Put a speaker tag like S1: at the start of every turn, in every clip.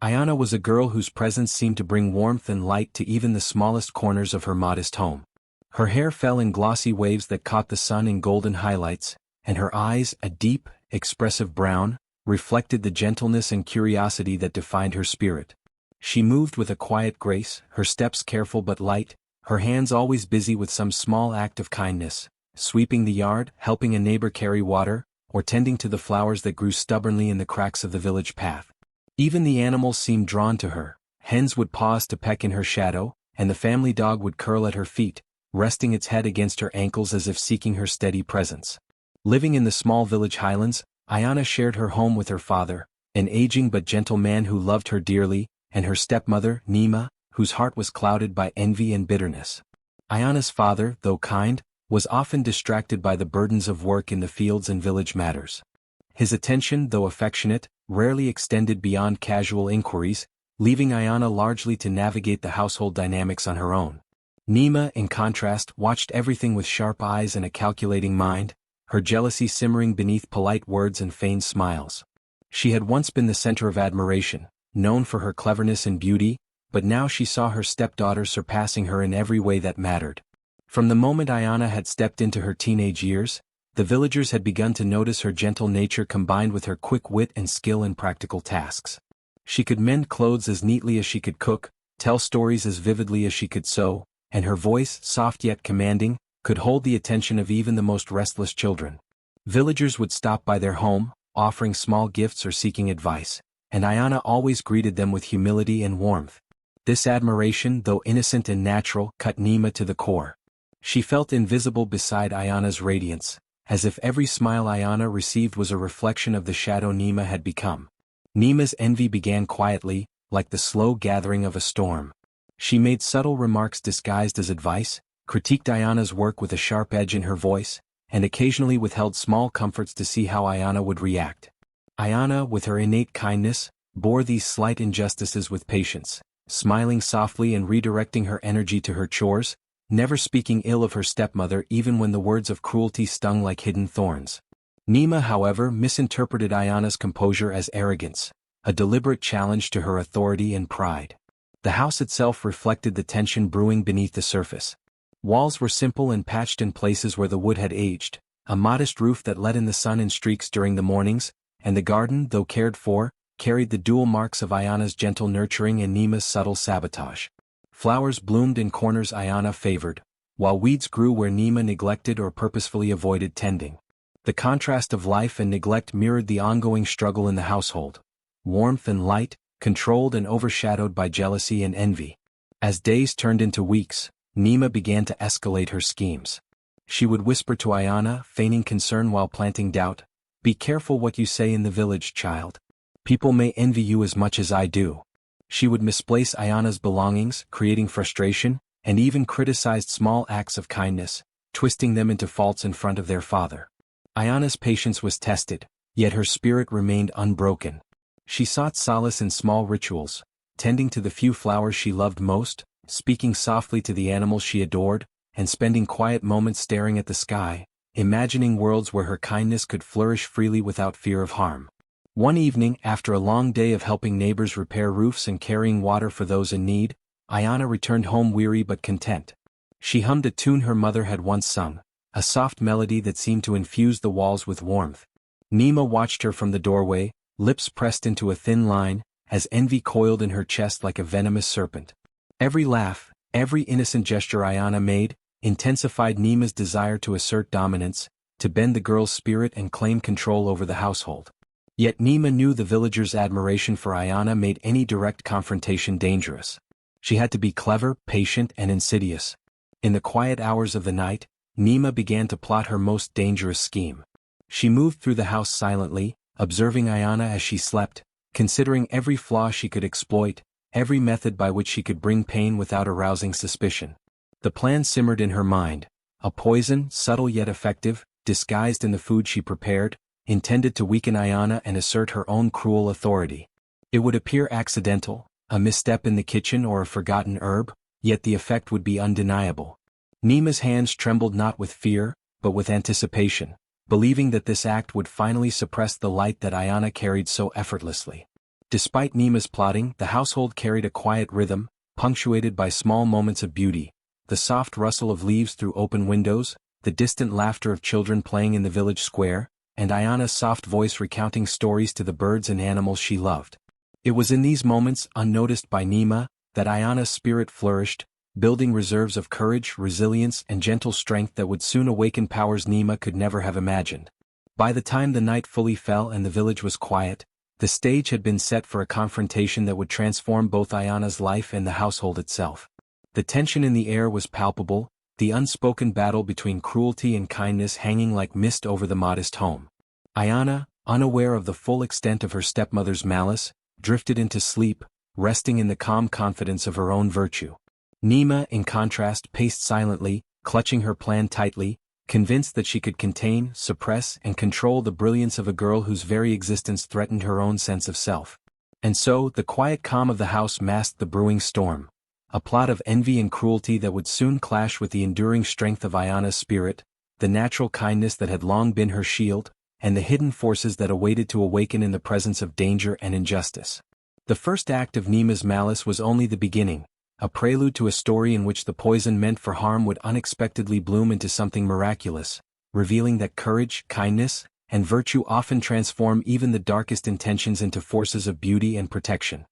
S1: Ayana was a girl whose presence seemed to bring warmth and light to even the smallest corners of her modest home. Her hair fell in glossy waves that caught the sun in golden highlights, and her eyes, a deep, expressive brown, reflected the gentleness and curiosity that defined her spirit. She moved with a quiet grace, her steps careful but light, her hands always busy with some small act of kindness, sweeping the yard, helping a neighbor carry water, or tending to the flowers that grew stubbornly in the cracks of the village path. Even the animals seemed drawn to her. Hens would pause to peck in her shadow, and the family dog would curl at her feet, resting its head against her ankles as if seeking her steady presence. Living in the small village highlands, Ayana shared her home with her father, an aging but gentle man who loved her dearly, and her stepmother, Nima, whose heart was clouded by envy and bitterness. Ayana's father, though kind, was often distracted by the burdens of work in the fields and village matters. His attention, though affectionate, rarely extended beyond casual inquiries, leaving Ayana largely to navigate the household dynamics on her own. Nima, in contrast, watched everything with sharp eyes and a calculating mind, her jealousy simmering beneath polite words and feigned smiles. She had once been the center of admiration, known for her cleverness and beauty, but now she saw her stepdaughter surpassing her in every way that mattered. From the moment Ayana had stepped into her teenage years, the villagers had begun to notice her gentle nature combined with her quick wit and skill in practical tasks. She could mend clothes as neatly as she could cook, tell stories as vividly as she could sew, and her voice, soft yet commanding, could hold the attention of even the most restless children. Villagers would stop by their home, offering small gifts or seeking advice, and Ayana always greeted them with humility and warmth. This admiration, though innocent and natural, cut Nima to the core. She felt invisible beside Ayana's radiance, as if every smile Ayana received was a reflection of the shadow Nima had become. Nima's envy began quietly, like the slow gathering of a storm. She made subtle remarks disguised as advice, critiqued Ayana's work with a sharp edge in her voice, and occasionally withheld small comforts to see how Ayana would react. Ayana, with her innate kindness, bore these slight injustices with patience, smiling softly and redirecting her energy to her chores, never speaking ill of her stepmother even when the words of cruelty stung like hidden thorns. Nima, however, misinterpreted Ayana's composure as arrogance, a deliberate challenge to her authority and pride. The house itself reflected the tension brewing beneath the surface. Walls were simple and patched in places where the wood had aged, a modest roof that let in the sun in streaks during the mornings, and the garden, though cared for, carried the dual marks of Ayana's gentle nurturing and Nima's subtle sabotage. Flowers bloomed in corners Ayana favored, while weeds grew where Nima neglected or purposefully avoided tending. The contrast of life and neglect mirrored the ongoing struggle in the household. Warmth and light, controlled and overshadowed by jealousy and envy. As days turned into weeks, Nima began to escalate her schemes. She would whisper to Ayana, feigning concern while planting doubt, "Be careful what you say in the village, child. People may envy you as much as I do." She would misplace Ayana's belongings, creating frustration, and even criticized small acts of kindness, twisting them into faults in front of their father. Ayana's patience was tested, yet her spirit remained unbroken. She sought solace in small rituals, tending to the few flowers she loved most, speaking softly to the animals she adored, and spending quiet moments staring at the sky, imagining worlds where her kindness could flourish freely without fear of harm. One evening, after a long day of helping neighbors repair roofs and carrying water for those in need, Ayana returned home weary but content. She hummed a tune her mother had once sung, a soft melody that seemed to infuse the walls with warmth. Nima watched her from the doorway, lips pressed into a thin line, as envy coiled in her chest like a venomous serpent. Every laugh, every innocent gesture Ayana made, intensified Nima's desire to assert dominance, to bend the girl's spirit and claim control over the household. Yet Nima knew the villagers' admiration for Ayana made any direct confrontation dangerous. She had to be clever, patient, and insidious. In the quiet hours of the night, Nima began to plot her most dangerous scheme. She moved through the house silently, observing Ayana as she slept, considering every flaw she could exploit, every method by which she could bring pain without arousing suspicion. The plan simmered in her mind, a poison, subtle yet effective, disguised in the food she prepared, intended to weaken Ayana and assert her own cruel authority. It would appear accidental, a misstep in the kitchen or a forgotten herb, yet the effect would be undeniable. Nima's hands trembled not with fear, but with anticipation, believing that this act would finally suppress the light that Ayana carried so effortlessly. Despite Nima's plotting, the household carried a quiet rhythm, punctuated by small moments of beauty, the soft rustle of leaves through open windows, the distant laughter of children playing in the village square, and Ayana's soft voice recounting stories to the birds and animals she loved. It was in these moments, unnoticed by Nima, that Ayana's spirit flourished, building reserves of courage, resilience, and gentle strength that would soon awaken powers Nima could never have imagined. By the time the night fully fell and the village was quiet, the stage had been set for a confrontation that would transform both Ayana's life and the household itself. The tension in the air was palpable, the unspoken battle between cruelty and kindness hanging like mist over the modest home. Ayana, unaware of the full extent of her stepmother's malice, drifted into sleep, resting in the calm confidence of her own virtue. Nima, in contrast, paced silently, clutching her plan tightly, convinced that she could contain, suppress, and control the brilliance of a girl whose very existence threatened her own sense of self. And so, the quiet calm of the house masked the brewing storm, a plot of envy and cruelty that would soon clash with the enduring strength of Ayana's spirit, the natural kindness that had long been her shield, and the hidden forces that awaited to awaken in the presence of danger and injustice. The first act of Nima's malice was only the beginning, a prelude to a story in which the poison meant for harm would unexpectedly bloom into something miraculous, revealing that courage, kindness, and virtue often transform even the darkest intentions into forces of beauty and protection.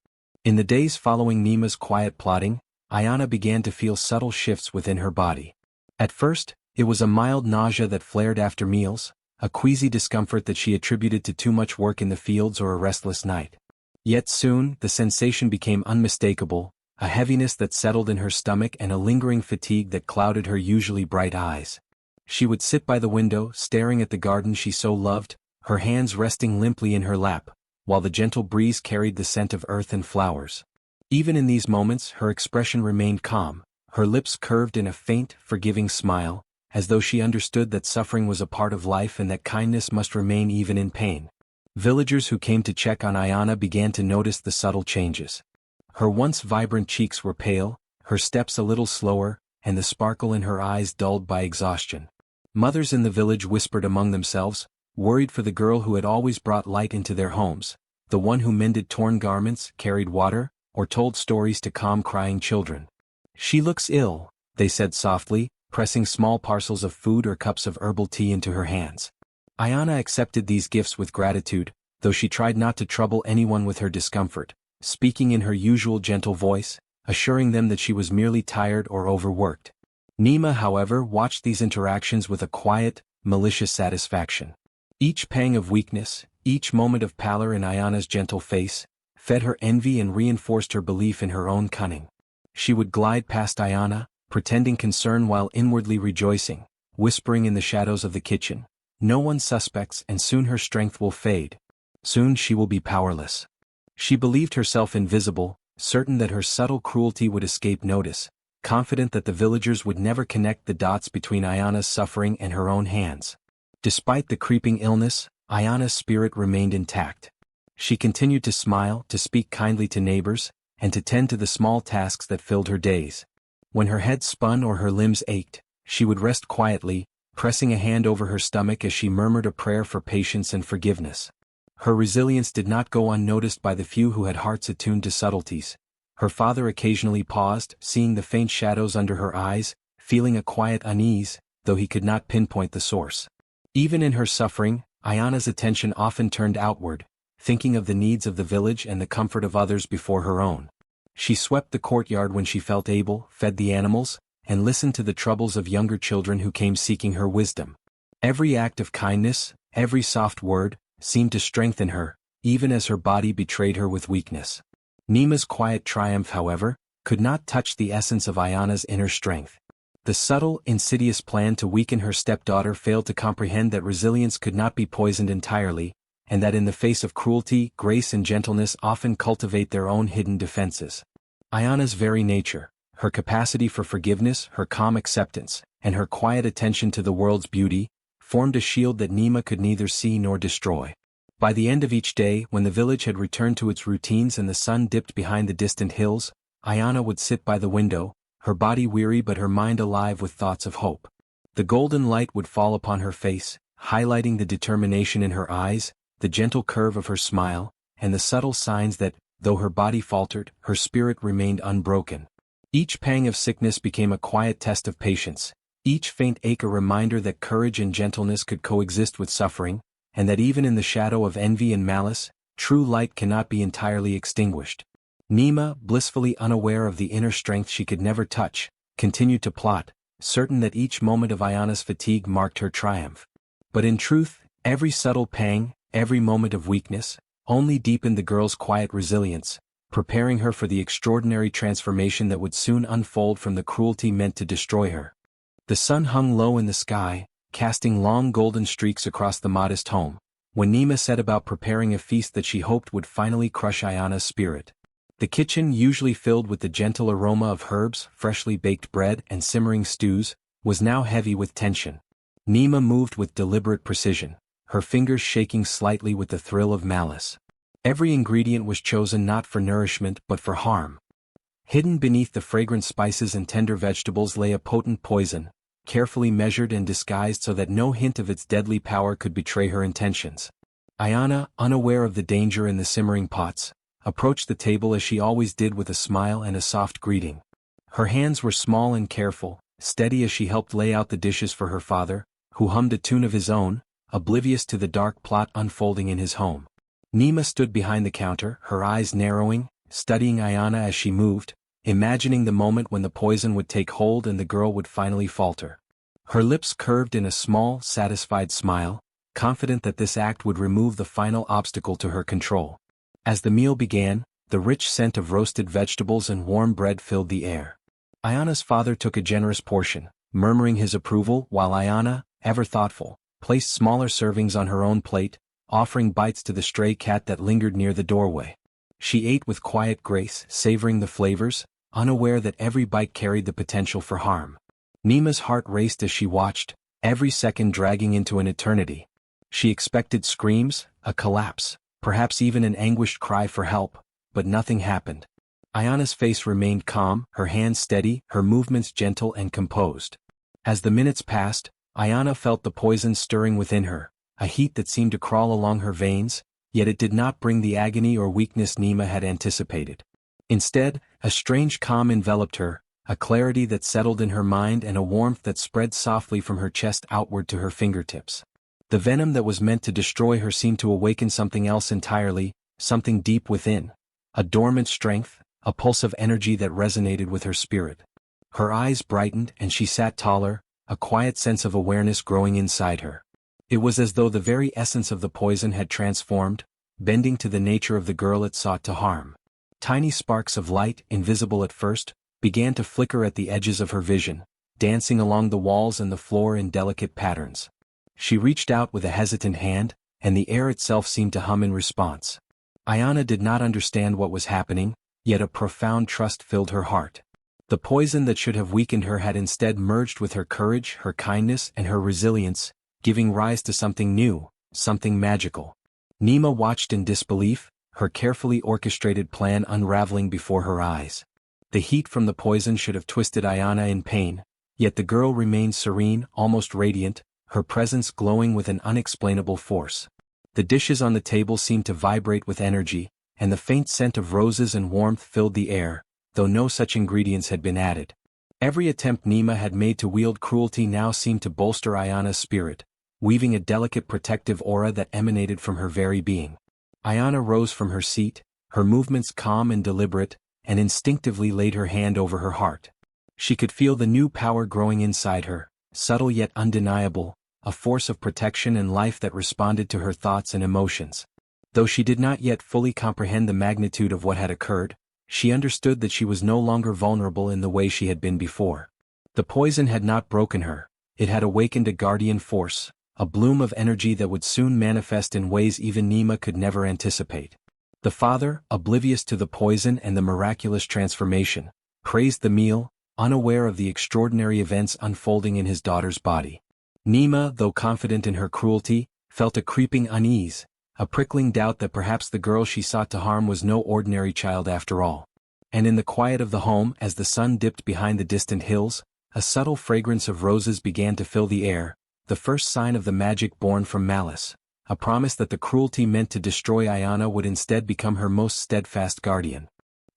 S1: In the days following Nima's quiet plotting, Ayana began to feel subtle shifts within her body. At first, it was a mild nausea that flared after meals, a queasy discomfort that she attributed to too much work in the fields or a restless night. Yet soon, the sensation became unmistakable, a heaviness that settled in her stomach and a lingering fatigue that clouded her usually bright eyes. She would sit by the window, staring at the garden she so loved, her hands resting limply in her lap, while the gentle breeze carried the scent of earth and flowers. Even in these moments, her expression remained calm, her lips curved in a faint, forgiving smile, as though she understood that suffering was a part of life and that kindness must remain even in pain. Villagers who came to check on Ayana began to notice the subtle changes. Her once vibrant cheeks were pale, her steps a little slower, and the sparkle in her eyes dulled by exhaustion. Mothers in the village whispered among themselves, worried for the girl who had always brought light into their homes, the one who mended torn garments, carried water, or told stories to calm crying children. "She looks ill," they said softly, pressing small parcels of food or cups of herbal tea into her hands. Ayana accepted these gifts with gratitude, though she tried not to trouble anyone with her discomfort, speaking in her usual gentle voice, assuring them that she was merely tired or overworked. Nima, however, watched these interactions with a quiet, malicious satisfaction. Each pang of weakness, each moment of pallor in Ayana's gentle face, fed her envy and reinforced her belief in her own cunning. She would glide past Ayana, pretending concern while inwardly rejoicing, whispering in the shadows of the kitchen, "No one suspects, and soon her strength will fade. Soon she will be powerless." She believed herself invisible, certain that her subtle cruelty would escape notice, confident that the villagers would never connect the dots between Ayana's suffering and her own hands. Despite the creeping illness, Ayana's spirit remained intact. She continued to smile, to speak kindly to neighbors, and to tend to the small tasks that filled her days. When her head spun or her limbs ached, she would rest quietly, pressing a hand over her stomach as she murmured a prayer for patience and forgiveness. Her resilience did not go unnoticed by the few who had hearts attuned to subtleties. Her father occasionally paused, seeing the faint shadows under her eyes, feeling a quiet unease, though he could not pinpoint the source. Even in her suffering, Ayana's attention often turned outward, thinking of the needs of the village and the comfort of others before her own. She swept the courtyard when she felt able, fed the animals, and listened to the troubles of younger children who came seeking her wisdom. Every act of kindness, every soft word, seemed to strengthen her, even as her body betrayed her with weakness. Nima's quiet triumph, however, could not touch the essence of Ayana's inner strength. The subtle, insidious plan to weaken her stepdaughter failed to comprehend that resilience could not be poisoned entirely, and that in the face of cruelty, grace and gentleness often cultivate their own hidden defenses. Ayana's very nature, her capacity for forgiveness, her calm acceptance, and her quiet attention to the world's beauty, formed a shield that Nima could neither see nor destroy. By the end of each day, when the village had returned to its routines and the sun dipped behind the distant hills, Ayana would sit by the window, her body weary but her mind alive with thoughts of hope. The golden light would fall upon her face, highlighting the determination in her eyes, the gentle curve of her smile, and the subtle signs that, though her body faltered, her spirit remained unbroken. Each pang of sickness became a quiet test of patience, each faint ache a reminder that courage and gentleness could coexist with suffering, and that even in the shadow of envy and malice, true light cannot be entirely extinguished. Nima, blissfully unaware of the inner strength she could never touch, continued to plot, certain that each moment of Ayana's fatigue marked her triumph. But in truth, every subtle pang, every moment of weakness, only deepened the girl's quiet resilience, preparing her for the extraordinary transformation that would soon unfold from the cruelty meant to destroy her. The sun hung low in the sky, casting long golden streaks across the modest home, when Nima set about preparing a feast that she hoped would finally crush Ayana's spirit. The kitchen, usually filled with the gentle aroma of herbs, freshly baked bread, and simmering stews, was now heavy with tension. Nima moved with deliberate precision, her fingers shaking slightly with the thrill of malice. Every ingredient was chosen not for nourishment but for harm. Hidden beneath the fragrant spices and tender vegetables lay a potent poison, carefully measured and disguised so that no hint of its deadly power could betray her intentions. Ayana, unaware of the danger in the simmering pots, approached the table as she always did with a smile and a soft greeting. Her hands were small and careful, steady as she helped lay out the dishes for her father, who hummed a tune of his own, oblivious to the dark plot unfolding in his home. Nima stood behind the counter, her eyes narrowing, studying Ayana as she moved, imagining the moment when the poison would take hold and the girl would finally falter. Her lips curved in a small, satisfied smile, confident that this act would remove the final obstacle to her control. As the meal began, the rich scent of roasted vegetables and warm bread filled the air. Ayana's father took a generous portion, murmuring his approval, while Ayana, ever thoughtful, placed smaller servings on her own plate, offering bites to the stray cat that lingered near the doorway. She ate with quiet grace, savoring the flavors, unaware that every bite carried the potential for harm. Nima's heart raced as she watched, every second dragging into an eternity. She expected screams, a collapse, perhaps even an anguished cry for help, but nothing happened. Ayana's face remained calm, her hands steady, her movements gentle and composed. As the minutes passed, Ayana felt the poison stirring within her, a heat that seemed to crawl along her veins, yet it did not bring the agony or weakness Nima had anticipated. Instead, a strange calm enveloped her, a clarity that settled in her mind and a warmth that spread softly from her chest outward to her fingertips. The venom that was meant to destroy her seemed to awaken something else entirely, something deep within. A dormant strength, a pulse of energy that resonated with her spirit. Her eyes brightened and she sat taller, a quiet sense of awareness growing inside her. It was as though the very essence of the poison had transformed, bending to the nature of the girl it sought to harm. Tiny sparks of light, invisible at first, began to flicker at the edges of her vision, dancing along the walls and the floor in delicate patterns. She reached out with a hesitant hand, and the air itself seemed to hum in response. Ayana did not understand what was happening, yet a profound trust filled her heart. The poison that should have weakened her had instead merged with her courage, her kindness, and her resilience, giving rise to something new, something magical. Nima watched in disbelief, her carefully orchestrated plan unraveling before her eyes. The heat from the poison should have twisted Ayana in pain, yet the girl remained serene, almost radiant, her presence glowing with an unexplainable force. The dishes on the table seemed to vibrate with energy, and the faint scent of roses and warmth filled the air, though no such ingredients had been added. Every attempt Nima had made to wield cruelty now seemed to bolster Ayana's spirit, weaving a delicate protective aura that emanated from her very being. Ayana rose from her seat, her movements calm and deliberate, and instinctively laid her hand over her heart. She could feel the new power growing inside her, subtle yet undeniable, a force of protection and life that responded to her thoughts and emotions. Though she did not yet fully comprehend the magnitude of what had occurred, she understood that she was no longer vulnerable in the way she had been before. The poison had not broken her, it had awakened a guardian force, a bloom of energy that would soon manifest in ways even Nima could never anticipate. The father, oblivious to the poison and the miraculous transformation, praised the meal, unaware of the extraordinary events unfolding in his daughter's body. Nima, though confident in her cruelty, felt a creeping unease, a prickling doubt that perhaps the girl she sought to harm was no ordinary child after all. And in the quiet of the home, as the sun dipped behind the distant hills, a subtle fragrance of roses began to fill the air, the first sign of the magic born from malice, a promise that the cruelty meant to destroy Ayana would instead become her most steadfast guardian.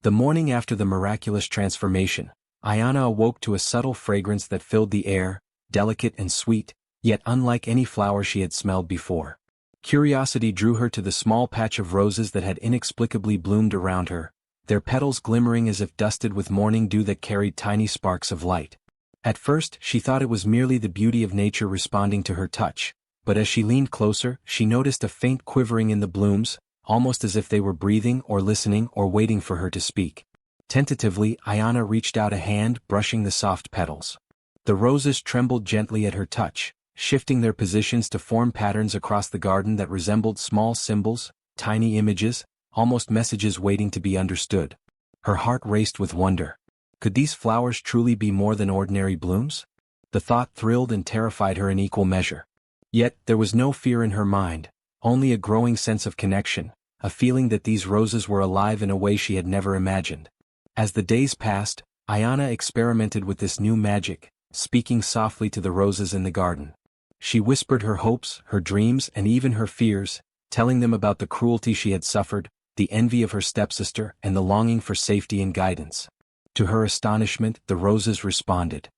S1: The morning after the miraculous transformation, Ayana awoke to a subtle fragrance that filled the air, delicate and sweet, yet unlike any flower she had smelled before. Curiosity drew her to the small patch of roses that had inexplicably bloomed around her, their petals glimmering as if dusted with morning dew that carried tiny sparks of light. At first, she thought it was merely the beauty of nature responding to her touch, but as she leaned closer, she noticed a faint quivering in the blooms, almost as if they were breathing or listening or waiting for her to speak. Tentatively, Ayana reached out a hand, brushing the soft petals. The roses trembled gently at her touch, shifting their positions to form patterns across the garden that resembled small symbols, tiny images, almost messages waiting to be understood. Her heart raced with wonder. Could these flowers truly be more than ordinary blooms? The thought thrilled and terrified her in equal measure. Yet, there was no fear in her mind, only a growing sense of connection, a feeling that these roses were alive in a way she had never imagined. As the days passed, Ayana experimented with this new magic, speaking softly to the roses in the garden. She whispered her hopes, her dreams, and even her fears, telling them about the cruelty she had suffered, the envy of her stepsister, and the longing for safety and guidance. To her astonishment, the roses responded.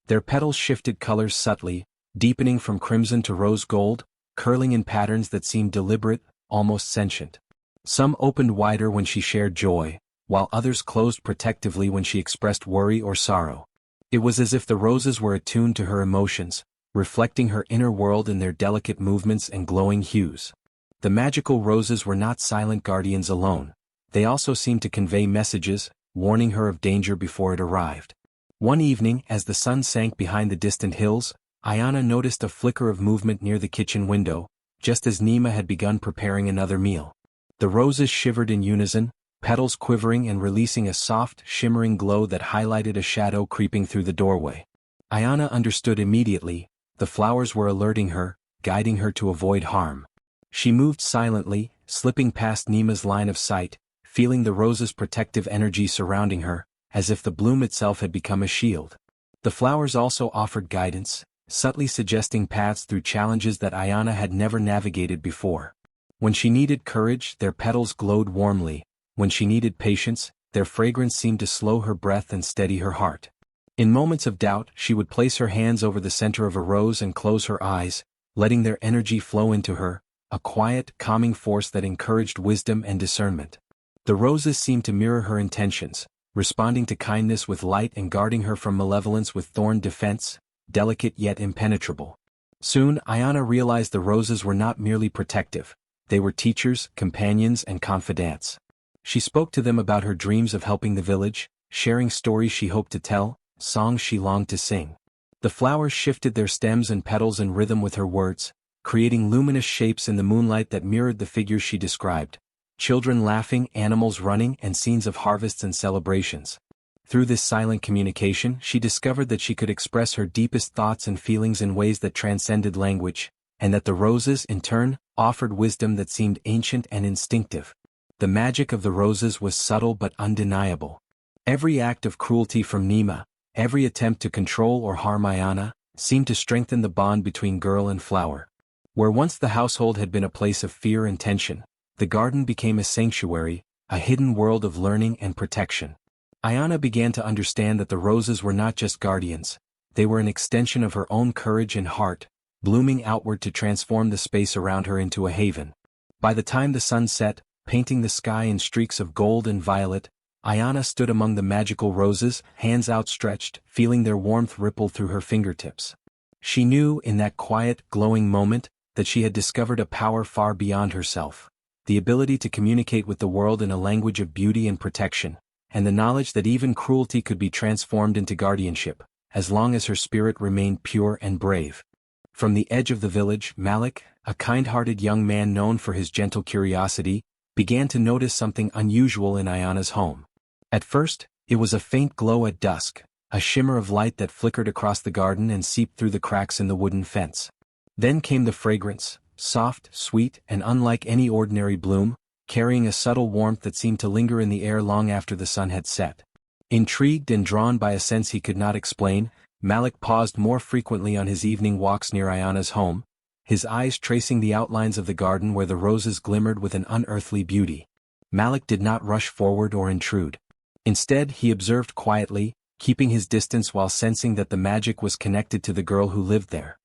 S1: Their petals shifted colors subtly, deepening from crimson to rose gold, curling in patterns that seemed deliberate, almost sentient. Some opened wider when she shared joy, while others closed protectively when she expressed worry or sorrow. It was as if the roses were attuned to her emotions, reflecting her inner world in their delicate movements and glowing hues. The magical roses were not silent guardians alone. They also seemed to convey messages, warning her of danger before it arrived. One evening, as the sun sank behind the distant hills, Ayana noticed a flicker of movement near the kitchen window, just as Nima had begun preparing another meal. The roses shivered in unison, petals quivering and releasing a soft, shimmering glow that highlighted a shadow creeping through the doorway. Ayana understood immediately. The flowers were alerting her, guiding her to avoid harm. She moved silently, slipping past Nima's line of sight, feeling the rose's protective energy surrounding her, as if the bloom itself had become a shield. The flowers also offered guidance, subtly suggesting paths through challenges that Ayana had never navigated before. When she needed courage, their petals glowed warmly. When she needed patience, their fragrance seemed to slow her breath and steady her heart. In moments of doubt, she would place her hands over the center of a rose and close her eyes, letting their energy flow into her, a quiet, calming force that encouraged wisdom and discernment. The roses seemed to mirror her intentions, responding to kindness with light and guarding her from malevolence with thorn defense, delicate yet impenetrable. Soon, Ayana realized the roses were not merely protective. They were teachers, companions, and confidants. She spoke to them about her dreams of helping the village, sharing stories she hoped to tell, songs she longed to sing. The flowers shifted their stems and petals in rhythm with her words, creating luminous shapes in the moonlight that mirrored the figures she described. Children laughing, animals running, and scenes of harvests and celebrations. Through this silent communication, she discovered that she could express her deepest thoughts and feelings in ways that transcended language, and that the roses, in turn, offered wisdom that seemed ancient and instinctive. The magic of the roses was subtle but undeniable. Every act of cruelty from Nima, every attempt to control or harm Ayana, seemed to strengthen the bond between girl and flower. Where once the household had been a place of fear and tension, the garden became a sanctuary, a hidden world of learning and protection. Ayana began to understand that the roses were not just guardians, they were an extension of her own courage and heart, blooming outward to transform the space around her into a haven. By the time the sun set, painting the sky in streaks of gold and violet, Ayana stood among the magical roses, hands outstretched, feeling their warmth ripple through her fingertips. She knew, in that quiet, glowing moment, that she had discovered a power far beyond herself, the ability to communicate with the world in a language of beauty and protection, and the knowledge that even cruelty could be transformed into guardianship, as long as her spirit remained pure and brave. From the edge of the village, Malik, a kind-hearted young man known for his gentle curiosity, began to notice something unusual in Ayana's home. At first, it was a faint glow at dusk, a shimmer of light that flickered across the garden and seeped through the cracks in the wooden fence. Then came the fragrance, soft, sweet, and unlike any ordinary bloom, carrying a subtle warmth that seemed to linger in the air long after the sun had set. Intrigued and drawn by a sense he could not explain, Malik paused more frequently on his evening walks near Ayana's home, his eyes tracing the outlines of the garden where the roses glimmered with an unearthly beauty. Malik did not rush forward or intrude. Instead, he observed quietly, keeping his distance while sensing that the magic was connected to the girl who lived there.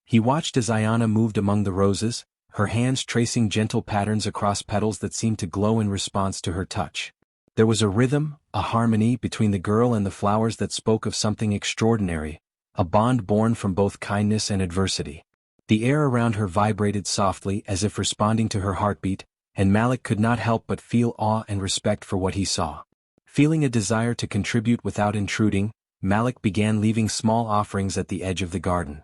S1: He watched as Ayana moved among the roses, her hands tracing gentle patterns across petals that seemed to glow in response to her touch. There was a rhythm, a harmony between the girl and the flowers that spoke of something extraordinary, a bond born from both kindness and adversity. The air around her vibrated softly as if responding to her heartbeat, and Malik could not help but feel awe and respect for what he saw. Feeling a desire to contribute without intruding, Malik began leaving small offerings at the edge of the garden.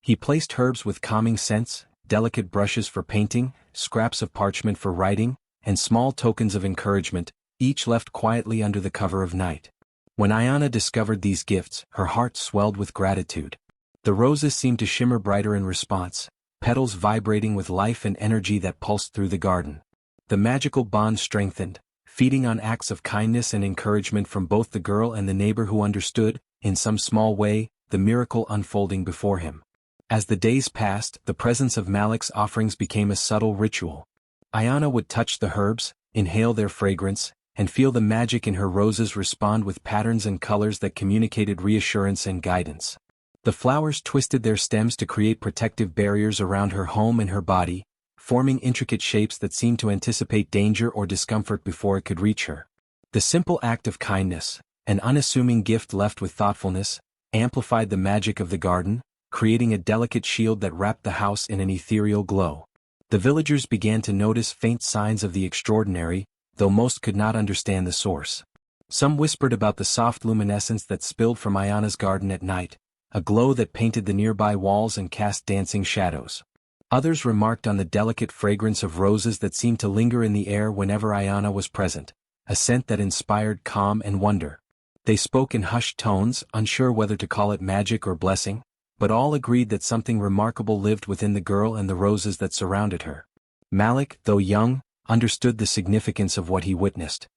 S1: He placed herbs with calming scents, delicate brushes for painting, scraps of parchment for writing, and small tokens of encouragement, each left quietly under the cover of night. When Ayana discovered these gifts, her heart swelled with gratitude. The roses seemed to shimmer brighter in response, petals vibrating with life and energy that pulsed through the garden. The magical bond strengthened, feeding on acts of kindness and encouragement from both the girl and the neighbor who understood, in some small way, the miracle unfolding before him. As the days passed, the presence of Malik's offerings became a subtle ritual. Ayana would touch the herbs, inhale their fragrance, and feel the magic in her roses respond with patterns and colors that communicated reassurance and guidance. The flowers twisted their stems to create protective barriers around her home and her body, forming intricate shapes that seemed to anticipate danger or discomfort before it could reach her. The simple act of kindness, an unassuming gift left with thoughtfulness, amplified the magic of the garden, creating a delicate shield that wrapped the house in an ethereal glow. The villagers began to notice faint signs of the extraordinary, though most could not understand the source. Some whispered about the soft luminescence that spilled from Ayana's garden at night, a glow that painted the nearby walls and cast dancing shadows. Others remarked on the delicate fragrance of roses that seemed to linger in the air whenever Ayana was present, a scent that inspired calm and wonder. They spoke in hushed tones, unsure whether to call it magic or blessing, but all agreed that something remarkable lived within the girl and the roses that surrounded her. Malik, though young, understood the significance of what he witnessed.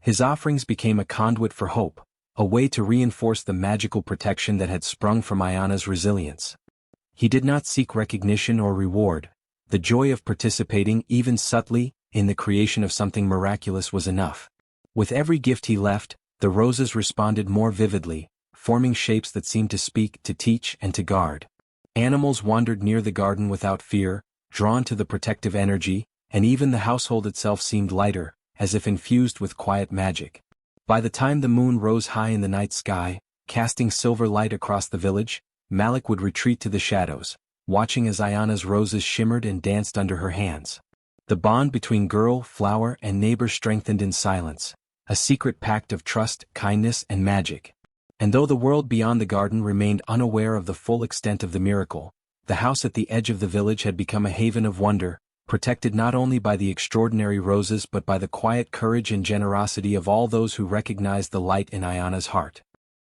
S1: His offerings became a conduit for hope, a way to reinforce the magical protection that had sprung from Ayana's resilience. He did not seek recognition or reward. The joy of participating, even subtly, in the creation of something miraculous was enough. With every gift he left, the roses responded more vividly, forming shapes that seemed to speak, to teach, and to guard. Animals wandered near the garden without fear, drawn to the protective energy, and even the household itself seemed lighter, as if infused with quiet magic. By the time the moon rose high in the night sky, casting silver light across the village, Malik would retreat to the shadows, watching as Ayana's roses shimmered and danced under her hands. The bond between girl, flower, and neighbor strengthened in silence, a secret pact of trust, kindness, and magic. And though the world beyond the garden remained unaware of the full extent of the miracle, the house at the edge of the village had become a haven of wonder, protected not only by the extraordinary roses but by the quiet courage and generosity of all those who recognized the light in Ayana's heart.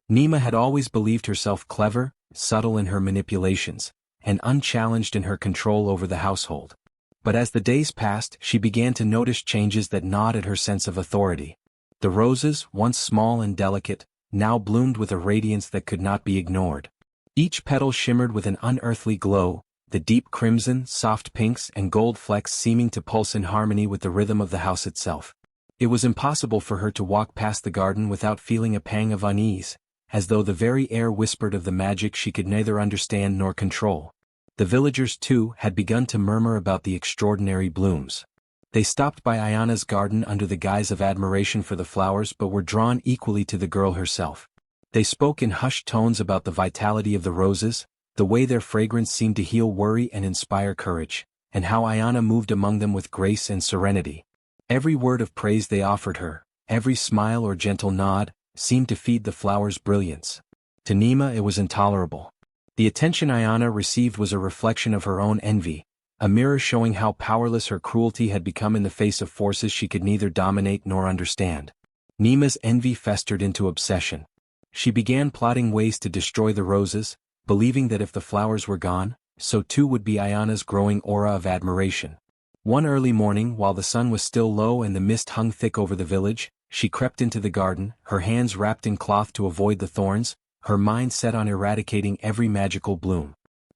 S1: Nima had always believed herself clever, subtle in her manipulations, and unchallenged in her control over the household. But as the days passed, she began to notice changes that gnawed at her sense of authority. The roses, once small and delicate, now bloomed with a radiance that could not be ignored. Each petal shimmered with an unearthly glow, the deep crimson, soft pinks, and gold flecks seeming to pulse in harmony with the rhythm of the house itself. It was impossible for her to walk past the garden without feeling a pang of unease, as though the very air whispered of the magic she could neither understand nor control. The villagers, too, had begun to murmur about the extraordinary blooms. They stopped by Ayana's garden under the guise of admiration for the flowers but were drawn equally to the girl herself. They spoke in hushed tones about the vitality of the roses, the way their fragrance seemed to heal worry and inspire courage, and how Ayana moved among them with grace and serenity. Every word of praise they offered her, every smile or gentle nod, seemed to feed the flower's brilliance. To Nima it was intolerable. The attention Ayana received was a reflection of her own envy, a mirror showing how powerless her cruelty had become in the face of forces she could neither dominate nor understand. Nima's envy festered into obsession. She began plotting ways to destroy the roses, believing that if the flowers were gone, so too would be Ayana's growing aura of admiration. One early morning, while the sun was still low and the mist hung thick over the village, she crept into the garden, her hands wrapped in cloth to avoid the thorns, her mind set on eradicating every magical bloom.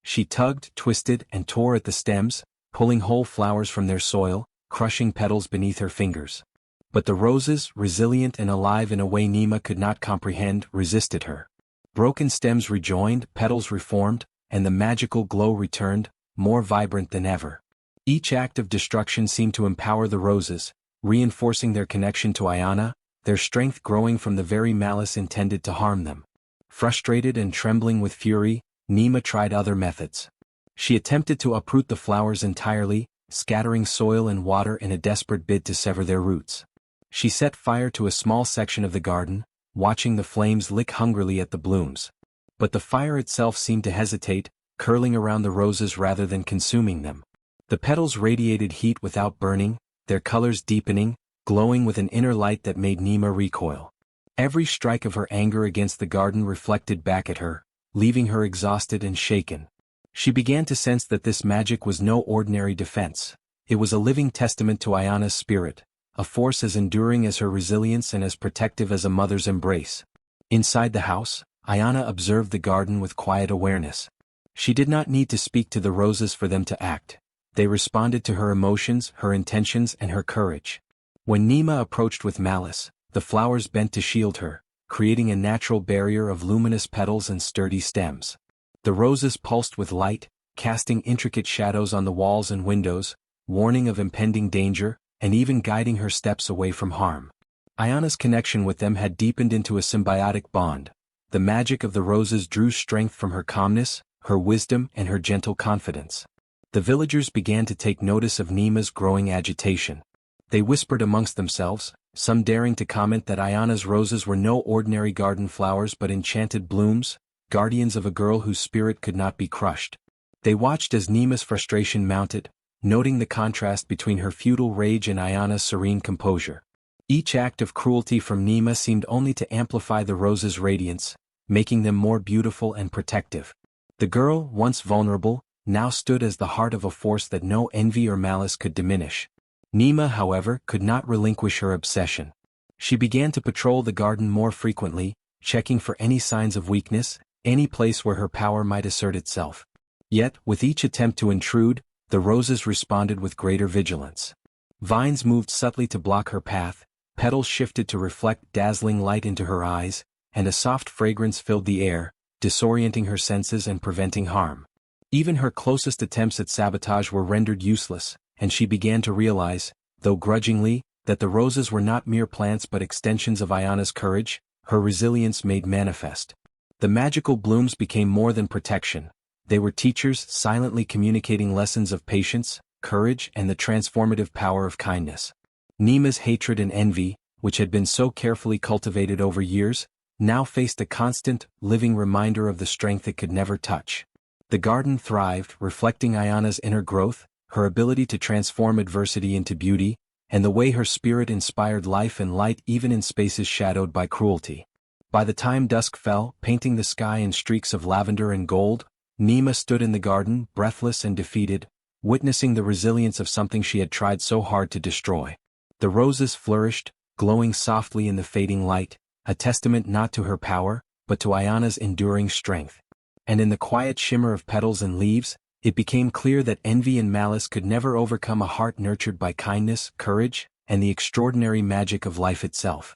S1: She tugged, twisted, and tore at the stems, pulling whole flowers from their soil, crushing petals beneath her fingers. But the roses, resilient and alive in a way Nima could not comprehend, resisted her. Broken stems rejoined, petals reformed, and the magical glow returned, more vibrant than ever. Each act of destruction seemed to empower the roses, reinforcing their connection to Ayana, their strength growing from the very malice intended to harm them. Frustrated and trembling with fury, Nima tried other methods. She attempted to uproot the flowers entirely, scattering soil and water in a desperate bid to sever their roots. She set fire to a small section of the garden, watching the flames lick hungrily at the blooms. But the fire itself seemed to hesitate, curling around the roses rather than consuming them. The petals radiated heat without burning, their colors deepening, glowing with an inner light that made Nima recoil. Every strike of her anger against the garden reflected back at her, leaving her exhausted and shaken. She began to sense that this magic was no ordinary defense. It was a living testament to Ayana's spirit, a force as enduring as her resilience and as protective as a mother's embrace. Inside the house, Ayana observed the garden with quiet awareness. She did not need to speak to the roses for them to act. They responded to her emotions, her intentions, and her courage. When Nima approached with malice, the flowers bent to shield her, creating a natural barrier of luminous petals and sturdy stems. The roses pulsed with light, casting intricate shadows on the walls and windows, warning of impending danger, and even guiding her steps away from harm. Ayana's connection with them had deepened into a symbiotic bond. The magic of the roses drew strength from her calmness, her wisdom, and her gentle confidence. The villagers began to take notice of Nima's growing agitation. They whispered amongst themselves, some daring to comment that Ayana's roses were no ordinary garden flowers but enchanted blooms, guardians of a girl whose spirit could not be crushed. They watched as Nima's frustration mounted, noting the contrast between her futile rage and Ayana's serene composure. Each act of cruelty from Nima seemed only to amplify the roses' radiance, making them more beautiful and protective. The girl, once vulnerable, now stood as the heart of a force that no envy or malice could diminish. Nima, however, could not relinquish her obsession. She began to patrol the garden more frequently, checking for any signs of weakness, any place where her power might assert itself. Yet, with each attempt to intrude, the roses responded with greater vigilance. Vines moved subtly to block her path, petals shifted to reflect dazzling light into her eyes, and a soft fragrance filled the air, disorienting her senses and preventing harm. Even her closest attempts at sabotage were rendered useless, and she began to realize, though grudgingly, that the roses were not mere plants but extensions of Ayana's courage, her resilience made manifest. The magical blooms became more than protection. They were teachers silently communicating lessons of patience, courage, and the transformative power of kindness. Nima's hatred and envy, which had been so carefully cultivated over years, now faced a constant, living reminder of the strength it could never touch. The garden thrived, reflecting Ayana's inner growth, her ability to transform adversity into beauty, and the way her spirit inspired life and light even in spaces shadowed by cruelty. By the time dusk fell, painting the sky in streaks of lavender and gold, Nima stood in the garden, breathless and defeated, witnessing the resilience of something she had tried so hard to destroy. The roses flourished, glowing softly in the fading light, a testament not to her power, but to Ayana's enduring strength. And in the quiet shimmer of petals and leaves, it became clear that envy and malice could never overcome a heart nurtured by kindness, courage, and the extraordinary magic of life itself.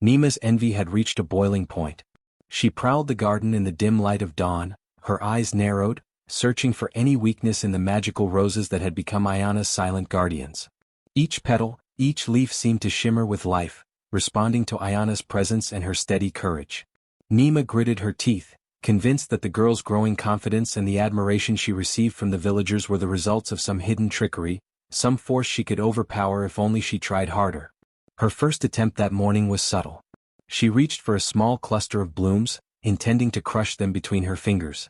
S1: Nima's envy had reached a boiling point. She prowled the garden in the dim light of dawn, her eyes narrowed, searching for any weakness in the magical roses that had become Ayana's silent guardians. Each petal, each leaf seemed to shimmer with life, responding to Ayana's presence and her steady courage. Nima gritted her teeth, convinced that the girl's growing confidence and the admiration she received from the villagers were the results of some hidden trickery, some force she could overpower if only she tried harder. Her first attempt that morning was subtle. She reached for a small cluster of blooms, intending to crush them between her fingers.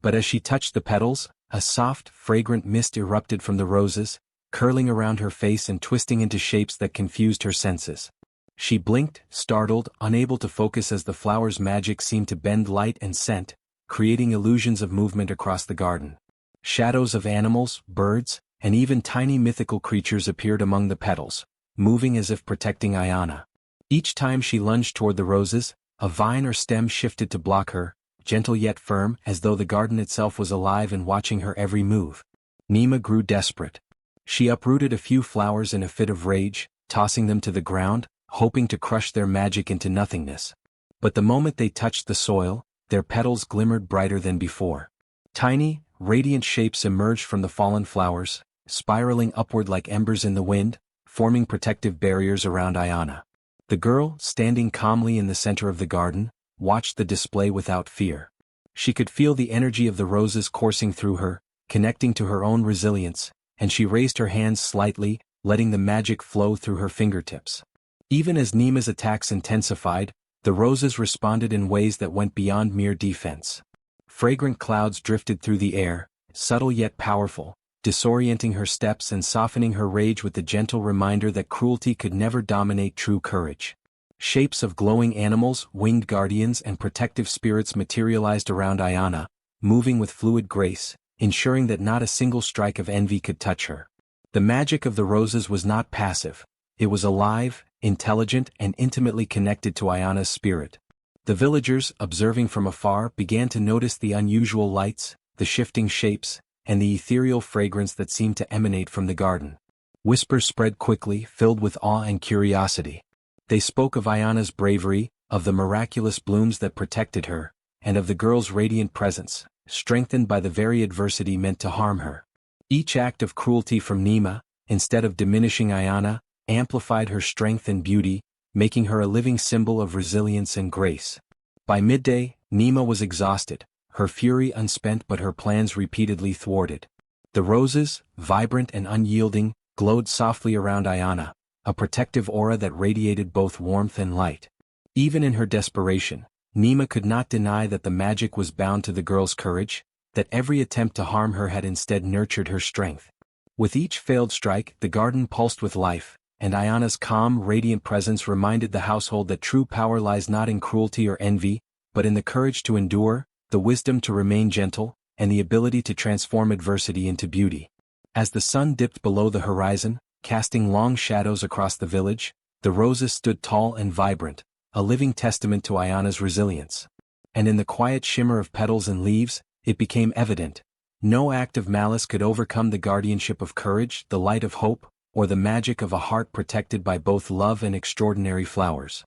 S1: But as she touched the petals, a soft, fragrant mist erupted from the roses, curling around her face and twisting into shapes that confused her senses. She blinked, startled, unable to focus as the flower's magic seemed to bend light and scent, creating illusions of movement across the garden. Shadows of animals, birds, and even tiny mythical creatures appeared among the petals, moving as if protecting Ayana. Each time she lunged toward the roses, a vine or stem shifted to block her, gentle yet firm, as though the garden itself was alive and watching her every move. Nima grew desperate. She uprooted a few flowers in a fit of rage, tossing them to the ground, hoping to crush their magic into nothingness. But the moment they touched the soil, their petals glimmered brighter than before. Tiny, radiant shapes emerged from the fallen flowers, spiraling upward like embers in the wind, forming protective barriers around Ayana. The girl, standing calmly in the center of the garden, watched the display without fear. She could feel the energy of the roses coursing through her, connecting to her own resilience, and she raised her hands slightly, letting the magic flow through her fingertips. Even as Nima's attacks intensified, the roses responded in ways that went beyond mere defense. Fragrant clouds drifted through the air, subtle yet powerful, disorienting her steps and softening her rage with the gentle reminder that cruelty could never dominate true courage. Shapes of glowing animals, winged guardians and protective spirits materialized around Ayana, moving with fluid grace, ensuring that not a single strike of envy could touch her. The magic of the roses was not passive. It was alive, intelligent and intimately connected to Ayana's spirit. The villagers, observing from afar, began to notice the unusual lights, the shifting shapes, and the ethereal fragrance that seemed to emanate from the garden. Whispers spread quickly, filled with awe and curiosity. They spoke of Ayana's bravery, of the miraculous blooms that protected her, and of the girl's radiant presence, strengthened by the very adversity meant to harm her. Each act of cruelty from Nima, instead of diminishing Ayana, amplified her strength and beauty, making her a living symbol of resilience and grace. By midday, Nima was exhausted, her fury unspent but her plans repeatedly thwarted. The roses, vibrant and unyielding, glowed softly around Ayana, a protective aura that radiated both warmth and light. Even in her desperation, Nima could not deny that the magic was bound to the girl's courage, that every attempt to harm her had instead nurtured her strength. With each failed strike, the garden pulsed with life, and Ayana's calm, radiant presence reminded the household that true power lies not in cruelty or envy, but in the courage to endure, the wisdom to remain gentle, and the ability to transform adversity into beauty. As the sun dipped below the horizon, casting long shadows across the village, the roses stood tall and vibrant, a living testament to Ayana's resilience. And in the quiet shimmer of petals and leaves, it became evident, no act of malice could overcome the guardianship of courage, the light of hope, or the magic of a heart protected by both love and extraordinary flowers.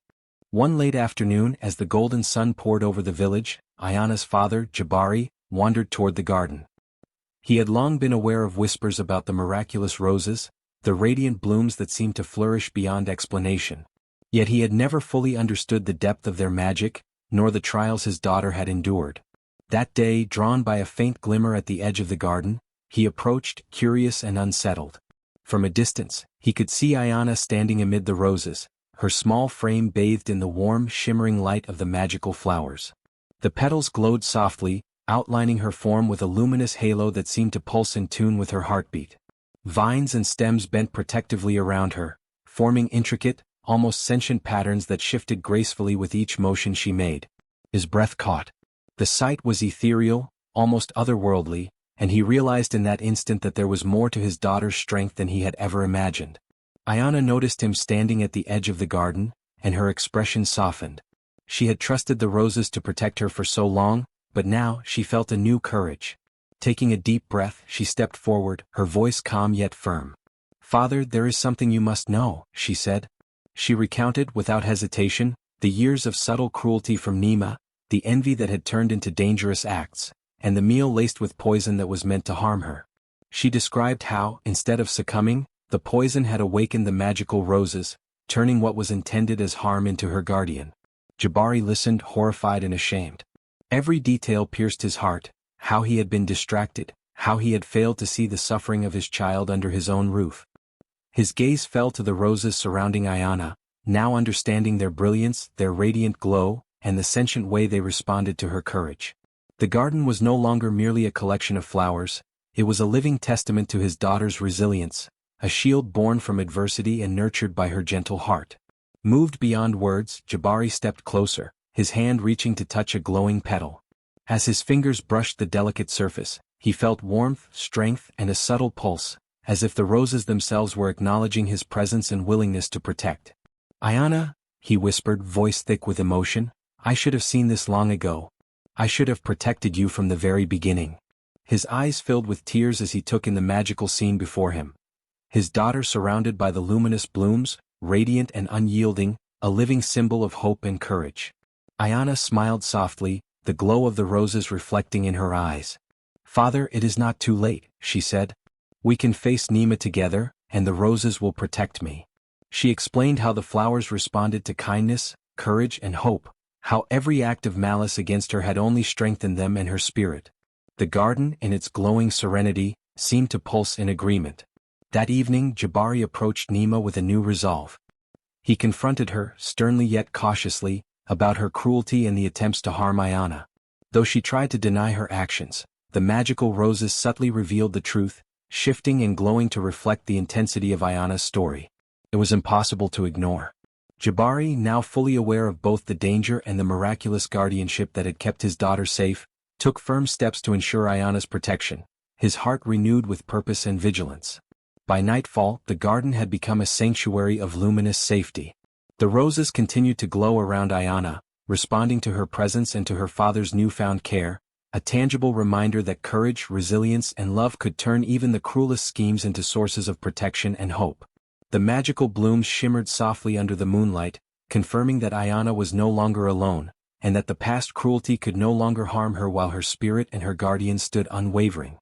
S1: One late afternoon, as the golden sun poured over the village, Ayana's father, Jabari, wandered toward the garden. He had long been aware of whispers about the miraculous roses, the radiant blooms that seemed to flourish beyond explanation. Yet he had never fully understood the depth of their magic, nor the trials his daughter had endured. That day, drawn by a faint glimmer at the edge of the garden, he approached, curious and unsettled. From a distance, he could see Ayana standing amid the roses, her small frame bathed in the warm, shimmering light of the magical flowers. The petals glowed softly, outlining her form with a luminous halo that seemed to pulse in tune with her heartbeat. Vines and stems bent protectively around her, forming intricate, almost sentient patterns that shifted gracefully with each motion she made. His breath caught. The sight was ethereal, almost otherworldly, and he realized in that instant that there was more to his daughter's strength than he had ever imagined. Ayana noticed him standing at the edge of the garden, and her expression softened. She had trusted the roses to protect her for so long, but now she felt a new courage. Taking a deep breath, she stepped forward, her voice calm yet firm. "Father, there is something you must know," she said. She recounted, without hesitation, the years of subtle cruelty from Nima, the envy that had turned into dangerous acts, and the meal laced with poison that was meant to harm her. She described how, instead of succumbing, the poison had awakened the magical roses, turning what was intended as harm into her guardian. Jabari listened, horrified and ashamed. Every detail pierced his heart, how he had been distracted, how he had failed to see the suffering of his child under his own roof. His gaze fell to the roses surrounding Ayana, now understanding their brilliance, their radiant glow, and the sentient way they responded to her courage. The garden was no longer merely a collection of flowers, it was a living testament to his daughter's resilience, a shield born from adversity and nurtured by her gentle heart. Moved beyond words, Jabari stepped closer, his hand reaching to touch a glowing petal. As his fingers brushed the delicate surface, he felt warmth, strength, and a subtle pulse, as if the roses themselves were acknowledging his presence and willingness to protect. "Ayana," he whispered, voice thick with emotion, "I should have seen this long ago. I should have protected you from the very beginning." His eyes filled with tears as he took in the magical scene before him. His daughter surrounded by the luminous blooms, radiant and unyielding, a living symbol of hope and courage. Ayana smiled softly, the glow of the roses reflecting in her eyes. "Father, it is not too late," she said. "We can face Nima together, and the roses will protect me." She explained how the flowers responded to kindness, courage and hope, how every act of malice against her had only strengthened them and her spirit. The garden, in its glowing serenity, seemed to pulse in agreement. That evening Jabari approached Nima with a new resolve. He confronted her, sternly yet cautiously, about her cruelty and the attempts to harm Ayana. Though she tried to deny her actions, the magical roses subtly revealed the truth, shifting and glowing to reflect the intensity of Ayana's story. It was impossible to ignore. Jabari, now fully aware of both the danger and the miraculous guardianship that had kept his daughter safe, took firm steps to ensure Ayana's protection, his heart renewed with purpose and vigilance. By nightfall, the garden had become a sanctuary of luminous safety. The roses continued to glow around Ayana, responding to her presence and to her father's newfound care, a tangible reminder that courage, resilience and love could turn even the cruelest schemes into sources of protection and hope. The magical blooms shimmered softly under the moonlight, confirming that Ayana was no longer alone, and that the past cruelty could no longer harm her while her spirit and her guardian stood unwavering.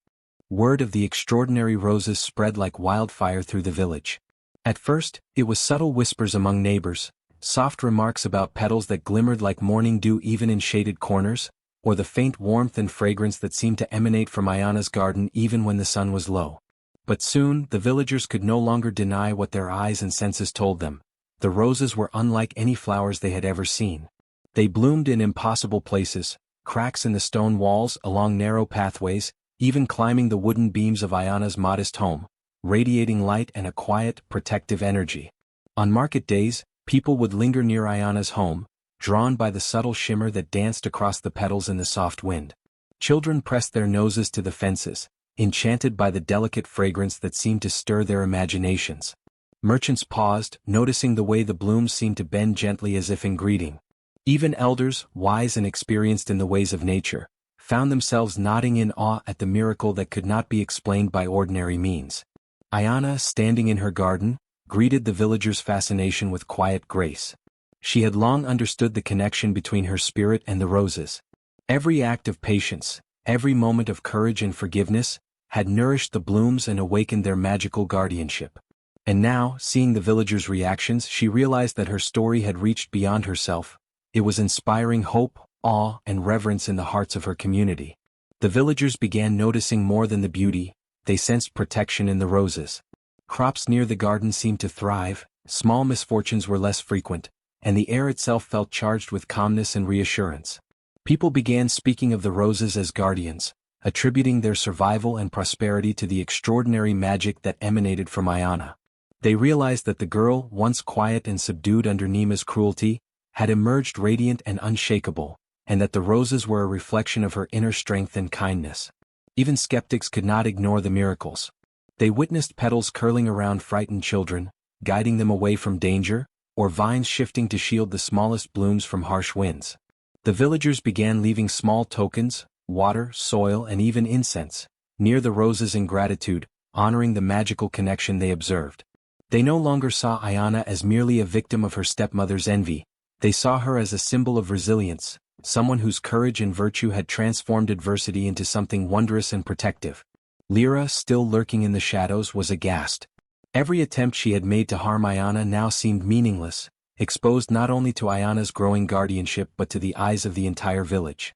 S1: Word of the extraordinary roses spread like wildfire through the village. At first, it was subtle whispers among neighbors, soft remarks about petals that glimmered like morning dew even in shaded corners, or the faint warmth and fragrance that seemed to emanate from Ayana's garden even when the sun was low. But soon, the villagers could no longer deny what their eyes and senses told them. The roses were unlike any flowers they had ever seen. They bloomed in impossible places, cracks in the stone walls, along narrow pathways, even climbing the wooden beams of Ayana's modest home, radiating light and a quiet, protective energy. On market days, people would linger near Ayana's home, drawn by the subtle shimmer that danced across the petals in the soft wind. Children pressed their noses to the fences, enchanted by the delicate fragrance that seemed to stir their imaginations. Merchants paused, noticing the way the blooms seemed to bend gently as if in greeting. Even elders, wise and experienced in the ways of nature, found themselves nodding in awe at the miracle that could not be explained by ordinary means. Ayana, standing in her garden, greeted the villagers' fascination with quiet grace. She had long understood the connection between her spirit and the roses. Every act of patience, every moment of courage and forgiveness, had nourished the blooms and awakened their magical guardianship. And now, seeing the villagers' reactions, she realized that her story had reached beyond herself. It was inspiring hope, awe, and reverence in the hearts of her community. The villagers began noticing more than the beauty, they sensed protection in the roses. Crops near the garden seemed to thrive, small misfortunes were less frequent, and the air itself felt charged with calmness and reassurance. People began speaking of the roses as guardians, attributing their survival and prosperity to the extraordinary magic that emanated from Ayana. They realized that the girl, once quiet and subdued under Nima's cruelty, had emerged radiant and unshakable, and that the roses were a reflection of her inner strength and kindness. Even skeptics could not ignore the miracles. They witnessed petals curling around frightened children, guiding them away from danger, or vines shifting to shield the smallest blooms from harsh winds. The villagers began leaving small tokens, water, soil, and even incense, near the roses in gratitude, honoring the magical connection they observed. They no longer saw Ayana as merely a victim of her stepmother's envy. They saw her as a symbol of resilience, someone whose courage and virtue had transformed adversity into something wondrous and protective. Lyra, still lurking in the shadows, was aghast. Every attempt she had made to harm Ayana now seemed meaningless, exposed not only to Ayana's growing guardianship but to the eyes of the entire village.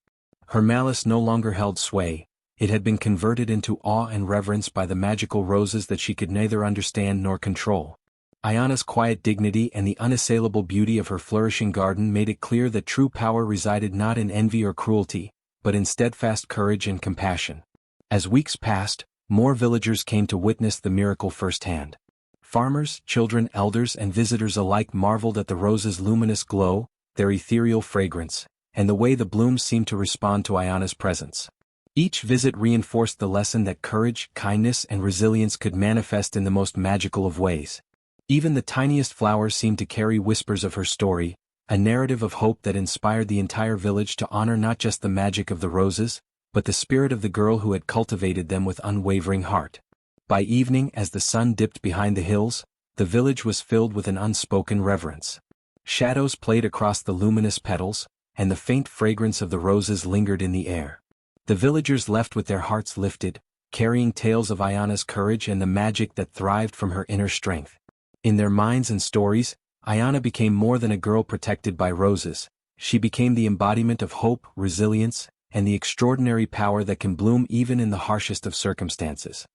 S1: Her malice no longer held sway, it had been converted into awe and reverence by the magical roses that she could neither understand nor control. Ayana's quiet dignity and the unassailable beauty of her flourishing garden made it clear that true power resided not in envy or cruelty, but in steadfast courage and compassion. As weeks passed, more villagers came to witness the miracle firsthand. Farmers, children, elders, and visitors alike marveled at the roses' luminous glow, their ethereal fragrance, and the way the blooms seemed to respond to Ayana's presence. Each visit reinforced the lesson that courage, kindness, and resilience could manifest in the most magical of ways. Even the tiniest flowers seemed to carry whispers of her story, a narrative of hope that inspired the entire village to honor not just the magic of the roses, but the spirit of the girl who had cultivated them with unwavering heart. By evening, as the sun dipped behind the hills, the village was filled with an unspoken reverence. Shadows played across the luminous petals, and the faint fragrance of the roses lingered in the air. The villagers left with their hearts lifted, carrying tales of Ayana's courage and the magic that thrived from her inner strength. In their minds and stories, Ayana became more than a girl protected by roses. She became the embodiment of hope, resilience, and the extraordinary power that can bloom even in the harshest of circumstances.